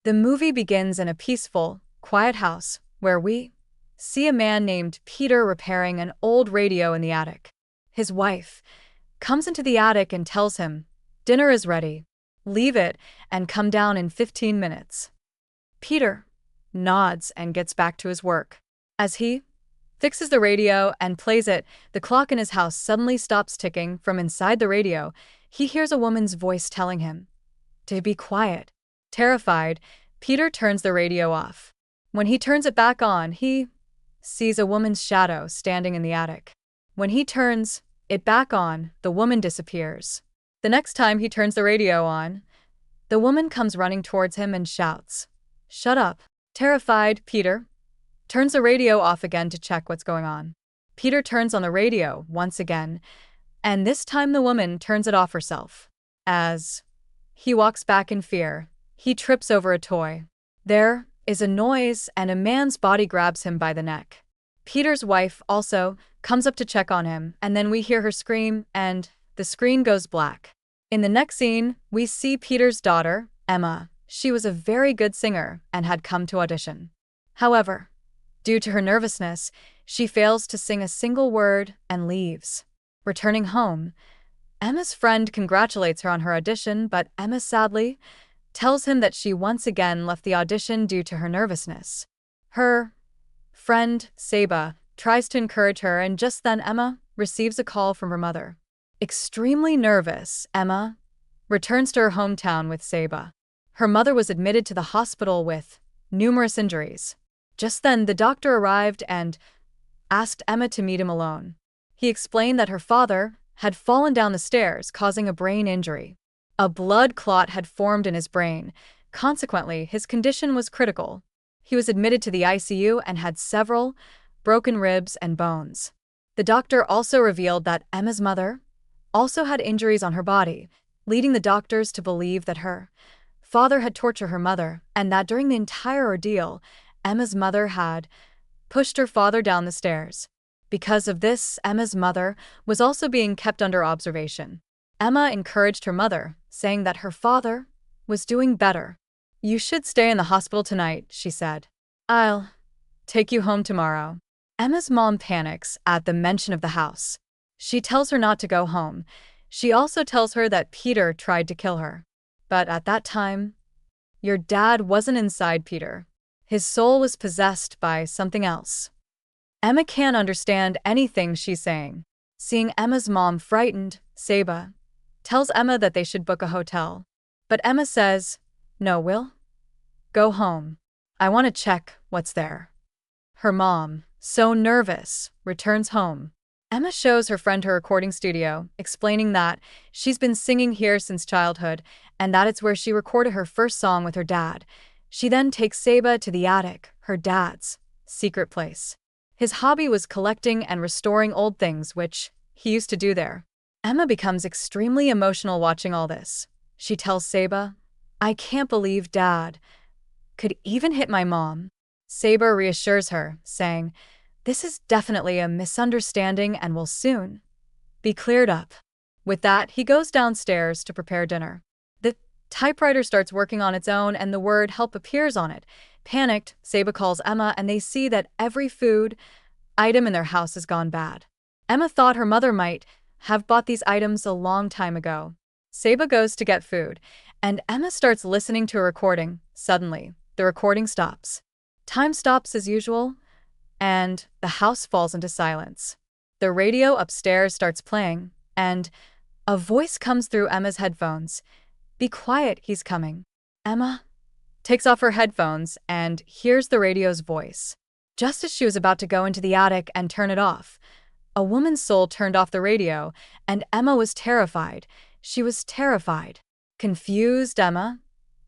The movie begins in a peaceful, quiet house where we see a man named Peter repairing an old radio in the attic. His wife comes into the attic and tells him, "Dinner is ready. Leave it and come down in 15 minutes." Peter nods and gets back to his work. As he fixes the radio and plays it, the clock in his house suddenly stops ticking. From inside the radio, he hears a woman's voice telling him to be quiet. Terrified, Peter turns the radio off. When he turns it back on, he sees a woman's shadow standing in the attic. When he turns it back on, the woman disappears. The next time he turns the radio on, the woman comes running towards him and shouts, "Shut up." Terrified, Peter turns the radio off again to check what's going on. Peter turns on the radio once again, and this time the woman turns it off herself. As he walks back in fear, he trips over a toy. There is a noise and a man's body grabs him by the neck. Peter's wife also comes up to check on him, and then we hear her scream and the screen goes black. In the next scene, we see Peter's daughter, Emma. She was a very good singer and had come to audition. However, due to her nervousness, she fails to sing a single word and leaves. Returning home, Emma's friend congratulates her on her audition, but Emma sadly tells him that she once again left the audition due to her nervousness. Her friend, Saba, tries to encourage her, and just then Emma receives a call from her mother. Extremely nervous, Emma returns to her hometown with Saba. Her mother was admitted to the hospital with numerous injuries. Just then, the doctor arrived and asked Emma to meet him alone. He explained that her father had fallen down the stairs, causing a brain injury. A blood clot had formed in his brain. Consequently, his condition was critical. He was admitted to the ICU and had several broken ribs and bones. The doctor also revealed that Emma's mother also had injuries on her body, leading the doctors to believe that her father had tortured her mother, and that during the entire ordeal, Emma's mother had pushed her father down the stairs. Because of this, Emma's mother was also being kept under observation. Emma encouraged her mother, saying that her father was doing better. "You should stay in the hospital tonight," she said. "I'll take you home tomorrow." Emma's mom panics at the mention of the house. She tells her not to go home. She also tells her that Peter tried to kill her. But at that time, your dad wasn't inside Peter. His soul was possessed by something else. Emma can't understand anything she's saying. Seeing Emma's mom frightened, Saba tells Emma that they should book a hotel. But Emma says, "No, we'll go home. I want to check what's there." Her mom, so nervous, returns home. Emma shows her friend her recording studio, explaining that she's been singing here since childhood and that it's where she recorded her first song with her dad. She then takes Saba to the attic, her dad's secret place. His hobby was collecting and restoring old things, which he used to do there. Emma becomes extremely emotional watching all this. She tells Saba, "I can't believe Dad could even hit my mom." Saba reassures her, saying, "This is definitely a misunderstanding and will soon be cleared up." With that, he goes downstairs to prepare dinner. The typewriter starts working on its own and the word "help" appears on it. Panicked, Saba calls Emma and they see that every food item in their house has gone bad. Emma thought her mother might have bought these items a long time ago. Saba goes to get food, and Emma starts listening to a recording. Suddenly, the recording stops. Time stops as usual, and the house falls into silence. The radio upstairs starts playing, and a voice comes through Emma's headphones. "Be quiet, he's coming." Emma takes off her headphones and hears the radio's voice. Just as she was about to go into the attic and turn it off, a woman's soul turned off the radio, and Emma was terrified. She was terrified. Confused, Emma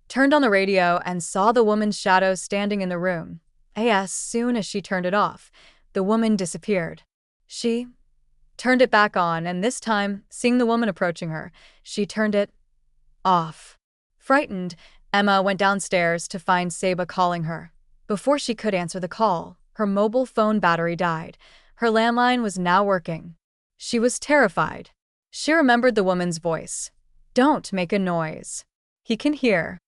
turned on the radio and saw the woman's shadow standing in the room. As soon as she turned it off, the woman disappeared. She turned it back on, and this time, seeing the woman approaching her, she turned it off. Frightened, Emma went downstairs to find Saba calling her. Before she could answer the call, her mobile phone battery died. Her landline was now working. She was terrified. She remembered the woman's voice. "Don't make a noise. He can hear."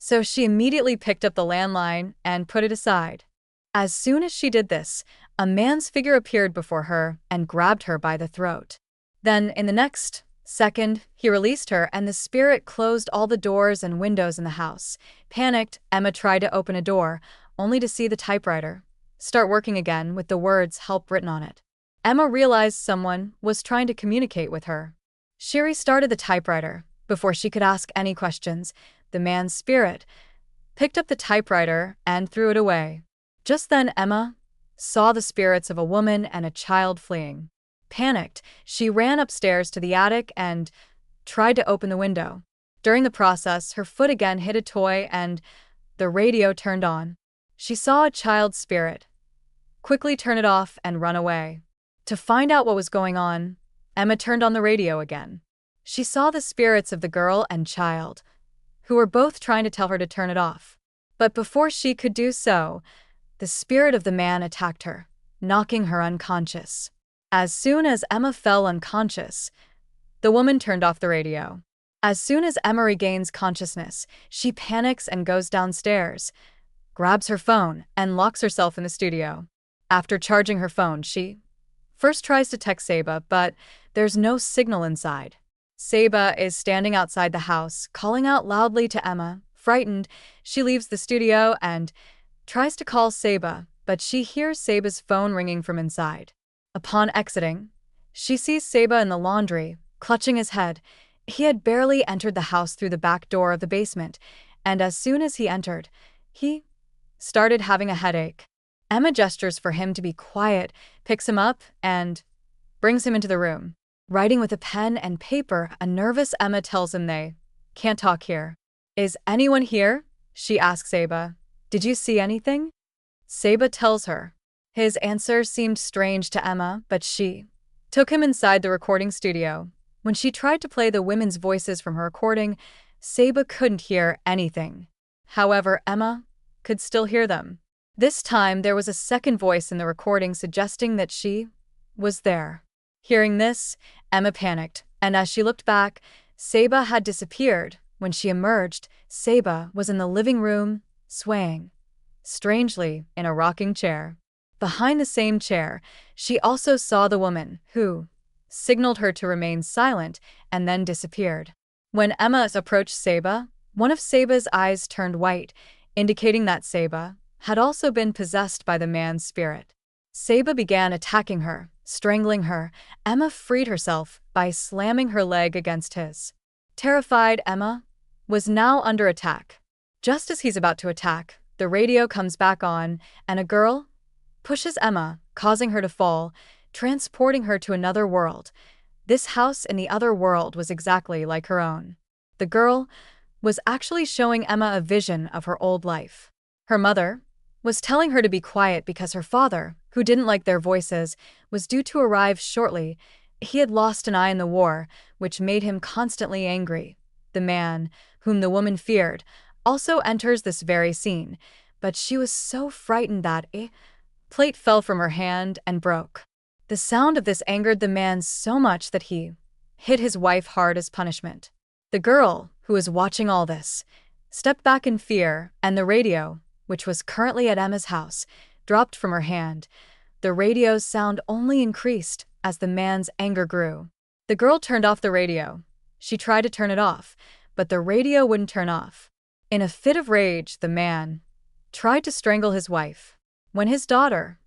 So she immediately picked up the landline and put it aside. As soon as she did this, a man's figure appeared before her and grabbed her by the throat. Then, in the next second, he released her and the spirit closed all the doors and windows in the house. Panicked, Emma tried to open a door, only to see the typewriter start working again with the words "help" written on it. Emma realized someone was trying to communicate with her. She restarted the typewriter. Before she could ask any questions, the man's spirit picked up the typewriter and threw it away. Just then, Emma saw the spirits of a woman and a child fleeing. Panicked, she ran upstairs to the attic and tried to open the window. During the process, her foot again hit a toy and the radio turned on. She saw a child's spirit quickly turn it off and run away. To find out what was going on, Emma turned on the radio again. She saw the spirits of the girl and child, who were both trying to tell her to turn it off. But before she could do so, the spirit of the man attacked her, knocking her unconscious. As soon as Emma fell unconscious, the woman turned off the radio. As soon as Emma regains consciousness, she panics and goes downstairs, grabs her phone, and locks herself in the studio. After charging her phone, she first tries to text Saba, but there's no signal inside. Saba is standing outside the house, calling out loudly to Emma. Frightened, she leaves the studio and tries to call Saba, but she hears Saba's phone ringing from inside. Upon exiting, she sees Saba in the laundry, clutching his head. He had barely entered the house through the back door of the basement, and as soon as he entered, he started having a headache. Emma gestures for him to be quiet, picks him up, and brings him into the room. Writing with a pen and paper, a nervous Emma tells him they can't talk here. Is anyone here? She asks Saba. Did you see anything? Saba tells her. His answer seemed strange to Emma, but she took him inside the recording studio. When she tried to play the women's voices from her recording, Saba couldn't hear anything. However, Emma could still hear them. This time, there was a second voice in the recording suggesting that she was there. Hearing this, Emma panicked, and as she looked back, Saba had disappeared. When she emerged, Saba was in the living room, swaying strangely in a rocking chair. Behind the same chair, she also saw the woman, who signaled her to remain silent and then disappeared. When Emma approached Saba, one of Saba's eyes turned white, indicating that Saba had also been possessed by the man's spirit. Saba began attacking her, strangling her. Emma freed herself by slamming her leg against his. Terrified, Emma was now under attack. Just as he's about to attack, the radio comes back on, and a girl pushes Emma, causing her to fall, transporting her to another world. This house in the other world was exactly like her own. The girl was actually showing Emma a vision of her old life. Her mother was telling her to be quiet because her father, who didn't like their voices, was due to arrive shortly. He had lost an eye in the war, which made him constantly angry. The man, whom the woman feared, also enters this very scene, but she was so frightened that a plate fell from her hand and broke. The sound of this angered the man so much that he hit his wife hard as punishment. The girl, who was watching all this, stepped back in fear, and the radio, which was currently at Emma's house, dropped from her hand. The radio's sound only increased as the man's anger grew. The girl turned off the radio. She tried to turn it off, but the radio wouldn't turn off. In a fit of rage, the man tried to strangle his wife. When his daughter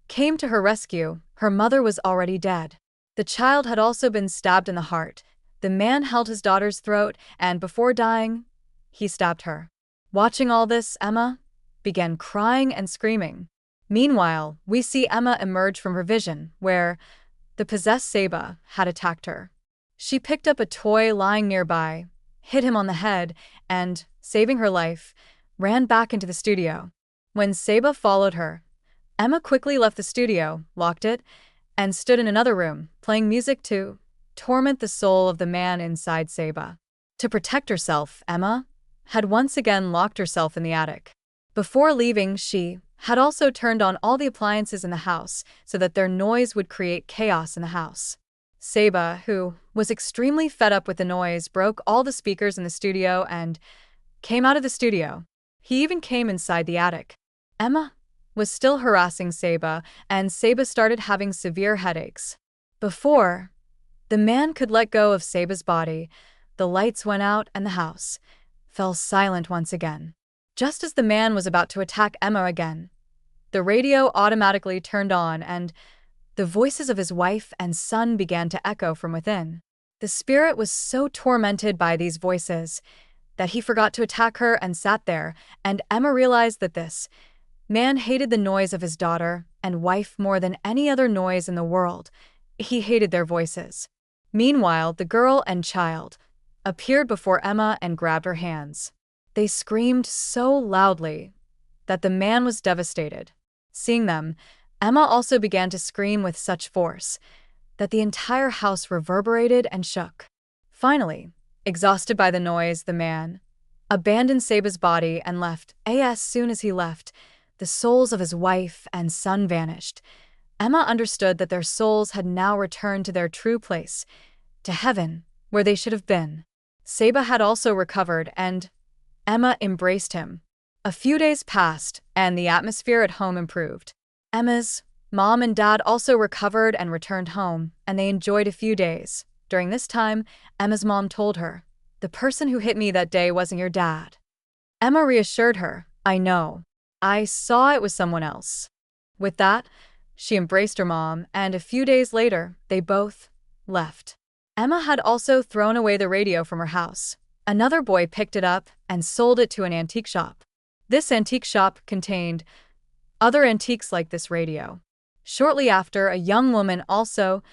came to her rescue, her mother was already dead. The child had also been stabbed in the heart. The man held his daughter's throat, and before dying, he stabbed her. Watching all this, Emma began crying and screaming. Meanwhile, we see Emma emerge from her vision, where the possessed Saba had attacked her. She picked up a toy lying nearby, hit him on the head, and, saving her life, ran back into the studio. When Saba followed her, Emma quickly left the studio, locked it, and stood in another room, playing music to torment the soul of the man inside Saba. To protect herself, Emma had once again locked herself in the attic. Before leaving, she had also turned on all the appliances in the house so that their noise would create chaos in the house. Saba, who was extremely fed up with the noise, broke all the speakers in the studio and came out of the studio. He even came inside the attic. Emma was still harassing Saba, and Saba started having severe headaches. Before the man could let go of Saba's body, the lights went out and the house fell silent once again. Just as the man was about to attack Emma again, the radio automatically turned on and the voices of his wife and son began to echo from within. The spirit was so tormented by these voices that he forgot to attack her and sat there, and Emma realized that this man hated the noise of his daughter and wife more than any other noise in the world. He hated their voices. Meanwhile, the girl and child appeared before Emma and grabbed her hands. They screamed so loudly that the man was devastated. Seeing them, Emma also began to scream with such force that the entire house reverberated and shook. Finally, exhausted by the noise, the man abandoned Saba's body and left. As soon as he left, the souls of his wife and son vanished. Emma understood that their souls had now returned to their true place, to heaven, where they should have been. Saba had also recovered, and Emma embraced him. A few days passed, and the atmosphere at home improved. Emma's mom and dad also recovered and returned home, and they enjoyed a few days. During this time, Emma's mom told her, "The person who hit me that day wasn't your dad." Emma reassured her, "I know. I saw it was someone else." With that, she embraced her mom, and a few days later, they both left. Emma had also thrown away the radio from her house. Another boy picked it up and sold it to an antique shop. This antique shop contained other antiques like this radio. Shortly after, a young woman also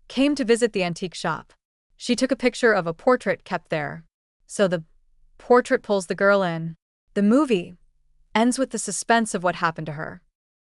came to visit the antique shop. She took a picture of a portrait kept there. So the portrait pulls the girl in. The movie ends with the suspense of what happened to her.